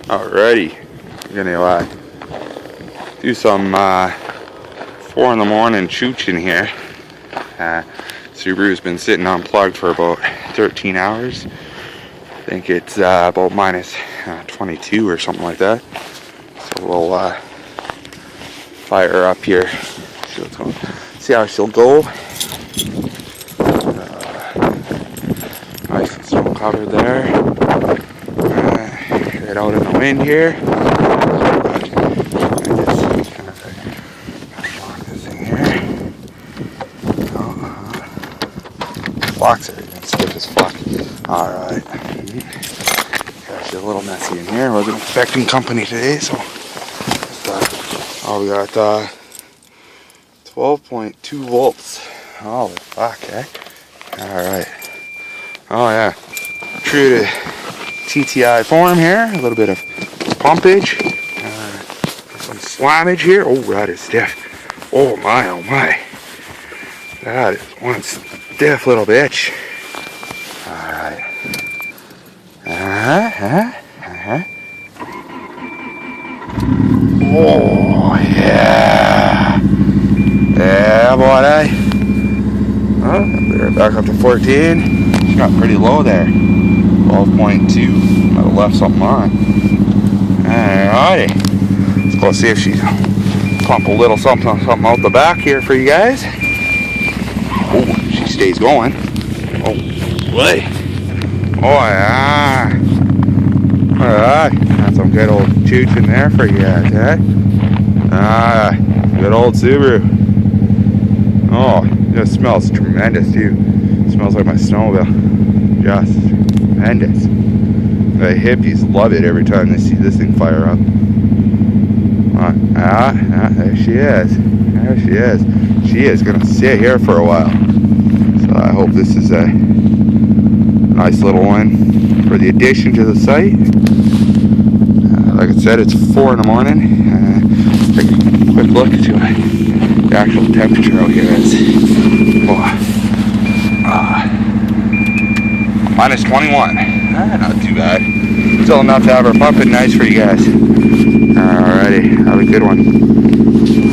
Alrighty, we're gonna do some 4 in the morning choochin here. Subaru's been sitting unplugged for about 13 hours. I think it's about minus 22 or something like that. So we'll fire her up here. See what's going. See how she'll go. Nice and snow covered there. Right out in the wind here. Just kind of lock this thing here. Flocks are even stiff as fuck. Alright. Actually a little messy in here. Wasn't expecting company today, so we got 12.2 volts. Holy fuck, eh? Alright. Oh yeah. True to TTI form here. A little bit of pumpage. Some slammage here. Oh, that is stiff. Oh my, oh my. That is one stiff little bitch. Alright. Oh, yeah. Yeah, boy. We're back up to 14. She got pretty low there. 12.2. Might have left something on. Alrighty. Let's go see if she pump a little something out the back here for you guys. Oh, she stays going. Oh, boy. Oh, yeah. Alright. Got some good old choochin there for you guys, eh? Good old Subaru. Oh, it smells tremendous too. It smells like my snowmobile. Just tremendous. The hippies love it every time they see this thing fire up. There she is. There she is. She is gonna sit here for a while. So I hope this is a nice little one for the addition to the site. Like I said, it's 4 in the morning. Take a quick look to the actual temperature out here is minus 21. Not too bad. Still enough to have her pumping nice for you guys. Alrighty, have a good one.